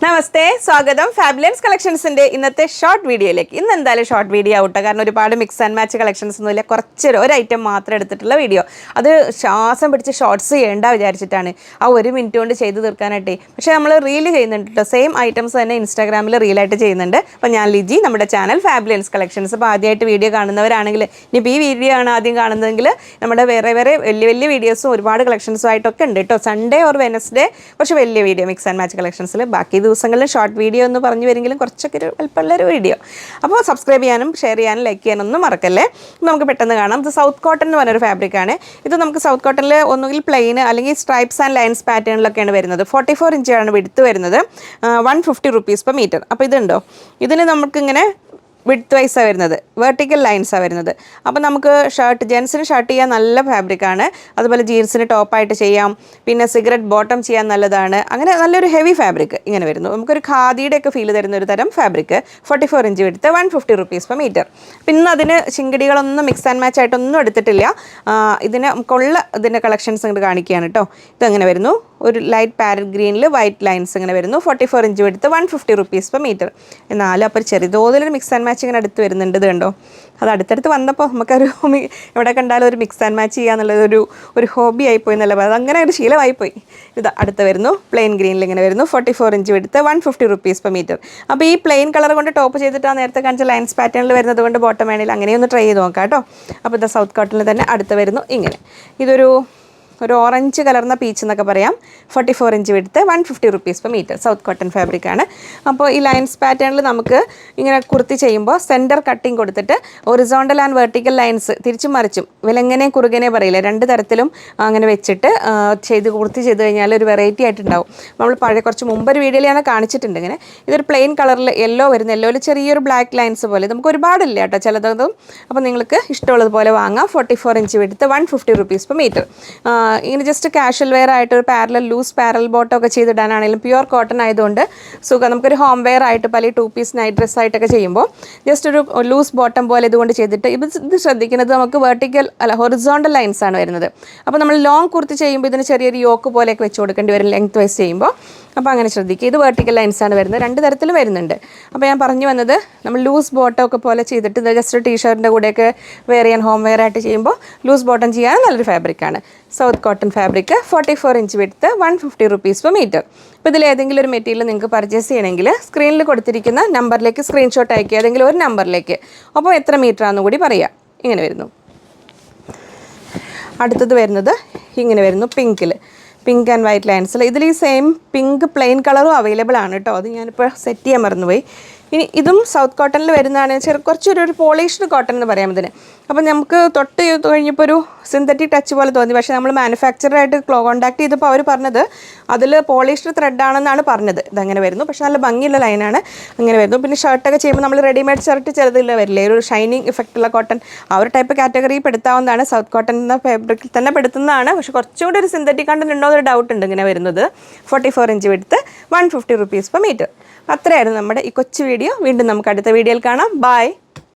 നമസ്തേ, സ്വാഗതം ഫാബ്ലൻസ് കളക്ഷൻസിൻ്റെ ഇന്നത്തെ ഷോർട്ട് വീഡിയോയിലേക്ക്. ഇന്ന് എന്തായാലും ഷോർട്ട് വീഡിയോ ആവട്ടെ, കാരണം ഒരുപാട് മിക്സ് ആൻഡ് മാച്ച് കളക്ഷൻസ് ഒന്നുമില്ല, കുറച്ച് ഒരു ഐറ്റം മാത്രം എടുത്തിട്ടുള്ള വീഡിയോ. അത് ശ്വാസം പിടിച്ച് ഷോർട്ട്സ് ചെയ്യേണ്ട വിചാരിച്ചിട്ടാണ്, ആ 1 മിനിറ്റ് കൊണ്ട് ചെയ്ത് തീർക്കാനായിട്ടേ. പക്ഷേ നമ്മൾ റീൽ ചെയ്യുന്നുണ്ട് കേട്ടോ, സെയിം ഐറ്റംസ് തന്നെ ഇൻസ്റ്റാഗ്രാമിൽ റീലായിട്ട് ചെയ്യുന്നുണ്ട്. അപ്പോൾ ഞാൻ ലിജി, നമ്മുടെ ചാനൽ ഫാബ്ലൻസ് കളക്ഷൻസ്. അപ്പോൾ ആദ്യമായിട്ട് വീഡിയോ കാണുന്നവരാണെങ്കിൽ, ഇനിയിപ്പോൾ ഈ വീഡിയോ ആണ് ആദ്യം കാണുന്നതെങ്കിൽ നമ്മുടെ വേറെ വലിയ വീഡിയോസും ഒരുപാട് കളക്ഷൻസും ആയിട്ടൊക്കെ ഉണ്ട് കേട്ടോ. സൺഡേ ഓർ വെനസ്ഡേ കുറച്ച് വലിയ വീഡിയോ മിക്സ് ആൻഡ് മാച്ച് കളക്ഷൻസിൽ, ബാക്കി ദിവസങ്ങളിൽ ഷോർട്ട് വീഡിയോ എന്ന് പറഞ്ഞു വരുമെങ്കിലും കുറച്ചൊക്കെ ഒരു എളുപ്പമുള്ളൊരു വീഡിയോ. അപ്പോൾ സബ്സ്ക്രൈബ് ചെയ്യാനും ഷെയർ ചെയ്യാനും ലൈക്ക് ചെയ്യാനൊന്നും മറക്കല്ലേ. നമുക്ക് പെട്ടെന്ന് കാണാം. ഇത് സൗത്ത് കോട്ടൺ എന്ന് പറഞ്ഞൊരു ഫാബ്രിക്കാണ്. ഇത് നമുക്ക് സൗത്ത് കോട്ടണിൽ ഒന്നുകിൽ പ്ലെയിൻ അല്ലെങ്കിൽ സ്ട്രൈപ്സ് ആൻഡ് ലൈൻസ് പാറ്റേണിലൊക്കെയാണ് വരുന്നത്. 44 ഇഞ്ചാണ് വിഡ്ത്ത് വരുന്നത്. 150 rupees per meter. അപ്പോൾ ഇതുണ്ടോ, ഇതിന് നമുക്കിങ്ങനെ വിഡ്ത്ത് വൈസാണ് വരുന്നത്, വെർട്ടിക്കൽ ലൈൻസാണ് വരുന്നത്. അപ്പോൾ നമുക്ക് ജെൻസിന് ഷർട്ട് ചെയ്യാൻ നല്ല ഫാബ്രിക്കാണ്. അതുപോലെ ജീൻസിന് ടോപ്പായിട്ട് ചെയ്യാം, പിന്നെ സിഗരറ്റ് ബോട്ടം ചെയ്യാൻ നല്ലതാണ്. അങ്ങനെ നല്ലൊരു ഹെവി ഫാബ്രിക് ഇങ്ങനെ വരുന്നു. നമുക്കൊരു ഖാദിയുടെയൊക്കെ ഫീൽ തരുന്ന ഒരു തരം fabric. 44 inch width, 150 rupees per meter. പിന്നെ അതിന് ചിങ്കടികളൊന്നും മിക്സ് ആൻഡ് മാച്ച് ആയിട്ടൊന്നും എടുത്തിട്ടില്ല. ഇതിൻ്റെ കളക്ഷൻസ് ഇങ്ങോട്ട് കാണിക്കുകയാണ് കേട്ടോ. ഇതങ്ങനെ വരുന്നു, ഒരു ലൈറ്റ് പാരറ്റ് ഗ്രീനിൽ വൈറ്റ് ലൈൻസ് ഇങ്ങനെ വരുന്നു. 44 inch width, 150 rupees per meter. എന്നാലും അപ്പോൾ ചെറിയതോതിലൊരു മിക്സ് ആൻഡ് മാച്ച് ഇങ്ങനെ അടുത്ത് വരുന്നുണ്ട്. ഇത് കണ്ടോ, അത് അടുത്തടുത്ത് വന്നപ്പോൾ നമുക്കൊരു എവിടെ കണ്ടാലും ഒരു മിക്സ് ആൻഡ് മാച്ച് ചെയ്യാന്നുള്ളത് ഒരു ഹോബി ആയിപ്പോയി എന്നല്ല, അതങ്ങനെ ഒരു ശീലമായിപ്പോയി. ഇത് അടുത്ത് വരുന്നു, പ്ലെയിൻ ഗ്രീനിൽ ഇങ്ങനെ വരുന്നു. 44 inch width, 150 rupees per meter. അപ്പോൾ ഈ പ്ലെയിൻ കളർ കൊണ്ട് ടോപ്പ് ചെയ്തിട്ടാണ് നേരത്തെ കാണിച്ച ലൈൻസ് പാറ്റേണിൽ വരുന്നത് കൊണ്ട് ബോട്ടം വേണമെങ്കിൽ അങ്ങനെയൊന്ന് ട്രൈ ചെയ്ത് നോക്കാം കേട്ടോ. അപ്പോൾ ഇത് സൗത്ത് കോട്ടണിൽ തന്നെ അടുത്ത് വരുന്നു ഇങ്ങനെ. ഇതൊരു ഓറഞ്ച് കലർന്ന പീച്ച് എന്നൊക്കെ പറയാം. 44 inch width, 150 rupees per meter. South cotton ഫാബ്രിക്കാണ്. അപ്പോൾ ഈ ലൈൻസ് പാറ്റേണിൽ നമുക്ക് ഇങ്ങനെ കുർത്തി ചെയ്യുമ്പോൾ സെൻറ്റർ കട്ടിങ് കൊടുത്തിട്ട് ഒറിസോണ്ടൽ ആൻഡ് വെർട്ടിക്കൽ ലൈൻസ് തിരിച്ചും മറിച്ചും വിലങ്ങനെ കുറുകനെ പറയില്ല, 2 തരത്തിലും അങ്ങനെ വെച്ചിട്ട് കുർത്തി ചെയ്ത് കഴിഞ്ഞാൽ ഒരു വെറൈറ്റി ആയിട്ടുണ്ടാവും. നമ്മൾ കുറച്ച് മുമ്പൊരു വീഡിയോയിൽ ഞാൻ കാണിച്ചിട്ടുണ്ട് ഇങ്ങനെ. ഇതൊരു പ്ലെയിൻ കളറിൽ യെല്ലോ വരുന്ന, യെല്ലോയിൽ ചെറിയൊരു ബ്ലാക്ക് ലൈൻസ് പോലെ, നമുക്ക് ഒരുപാടില്ല കേട്ടോ ചിലതും. അപ്പോൾ നിങ്ങൾക്ക് ഇഷ്ടമുള്ളതുപോലെ വാങ്ങാം. 44 inch width, 150 rupees per meter. ഇങ്ങനെ ജസ്റ്റ് കാഷ്വൽ വെയർ ആയിട്ട് ഒരു ലൂസ് പാരൽ ബോട്ടം ഒക്കെ ചെയ്തിടാനാണെങ്കിലും പ്യുവർ കോട്ടൺ ആയതുകൊണ്ട് സുഖം. നമുക്കൊരു ഹോം വെയർ ആയിട്ട് പല 2 പീസ് നൈറ്റ് ഡ്രസ് ആയിട്ടൊക്കെ ചെയ്യുമ്പോൾ ജസ്റ്റ് ഒരു ലൂസ് ബോട്ടം പോലെ ഇതുകൊണ്ട് ചെയ്തിട്ട് ഇത് ശ്രദ്ധിക്കുന്നത് നമുക്ക് ഹൊറിസോണ്ടൽ ലൈൻസ് ആണ് വരുന്നത്. അപ്പോൾ നമ്മൾ ലോങ് കുർത്തി ചെയ്യുമ്പോൾ ഇതിന് ചെറിയൊരു യോക്ക് പോലെയൊക്കെ വെച്ച് കൊടുക്കേണ്ടി വരും ലെങ്ത് വൈസ് ചെയ്യുമ്പോൾ. അപ്പോൾ അങ്ങനെ ശ്രദ്ധിക്കുക. ഇത് വെർട്ടിക്കൽ ലൈൻസ് ആണ് വരുന്നത്, 2 തരത്തിലും വരുന്നുണ്ട്. അപ്പോൾ ഞാൻ പറഞ്ഞു വന്നത്, നമ്മൾ ലൂസ് ബോട്ടം ഒക്കെ പോലെ ചെയ്തിട്ട് ഇത് ജസ്റ്റ് ടീഷർട്ടിൻ്റെ കൂടെയൊക്കെ വെയർ ചെയ്യാൻ ഹോം വെയർ ആയിട്ട് ചെയ്യുമ്പോൾ ലൂസ് ബോട്ടം ചെയ്യാൻ നല്ലൊരു ഫാബ്രിക്കാണ്. South cotton fabric, 44 inch width, 150 rupees per meter. അപ്പോൾ ഇതിൽ ഏതെങ്കിലും ഒരു മെറ്റീരിയൽ നിങ്ങൾക്ക് പർച്ചേസ് ചെയ്യണമെങ്കിൽ സ്ക്രീനിൽ കൊടുത്തിരിക്കുന്ന നമ്പറിലേക്ക് സ്ക്രീൻഷോട്ട് അയക്കുക, ഏതെങ്കിലും ഒരു നമ്പറിലേക്ക്. അപ്പോൾ എത്ര മീറ്റർ ആണെന്ന് കൂടി പറയാം. ഇങ്ങനെ വരുന്നു. അടുത്തത് വരുന്നത് ഇങ്ങനെ വരുന്നു, പിങ്ക് ആൻഡ് വൈറ്റ് ലൈൻസിൽ. ഇതിൽ ഈ സെയിം പിങ്ക് പ്ലെയിൻ കളറും അവൈലബിൾ ആണ് കേട്ടോ. അത് ഞാനിപ്പോൾ സെറ്റ് ചെയ്യാൻ മറന്നുപോയി. ഇനി ഇതും സൗത്ത് കോട്ടണിൽ വരുന്നതാണ്. കുറച്ചൊരു പോളിഷ്ഡ് കോട്ടൺ എന്ന് പറയാം ഇതിന്. അപ്പം നമുക്ക് തൊട്ട് കഴിഞ്ഞപ്പോൾ ഒരു സിന്തറ്റിക് ടച്ച് പോലെ തോന്നി. പക്ഷേ നമ്മൾ മാനുഫാക്ചറായിട്ട് കോൺടാക്ട് ചെയ്തപ്പോൾ അവർ പറഞ്ഞത് അതിൽ പോളിഷ്ഡ് ത്രെഡാണെന്നാണ് പറഞ്ഞത്. ഇതങ്ങനെ വരുന്നു, പക്ഷേ നല്ല ഭംഗിയുള്ള ലൈനാണ്. അങ്ങനെ വരുന്നു. പിന്നെ ഷർട്ടൊക്കെ ചെയ്യുമ്പോൾ നമ്മൾ റെഡിമെയ്ഡ് ഷർട്ട് ചിലതില്ല വരില്ലേ, ഒരു ഷൈനിങ് ഇഫക്റ്റുള്ള കോട്ടൺ, ആ ഒരു ടൈപ്പ് കാറ്റഗറി പെടുത്താവുന്നതാണ്. സൗത്ത് കോട്ടൺ എന്ന ഫാബ്രിക്കിൽ തന്നെ പെടുത്തുന്നതാണ്. പക്ഷേ കുറച്ചുകൂടി ഒരു സിന്തറ്റിക് കണ്ടന്റ് ഉണ്ടോ എന്നൊരു ഡൗട്ട് ഉണ്ട്. ഇങ്ങനെ വരുന്നത് 44 inch width, 150 rupees per meter. അത്രയായിരുന്നു നമ്മുടെ ഈ കൊച്ചു വീഡിയോ. വീണ്ടും നമുക്ക് അടുത്ത വീഡിയോയിൽ കാണാം. ബൈ.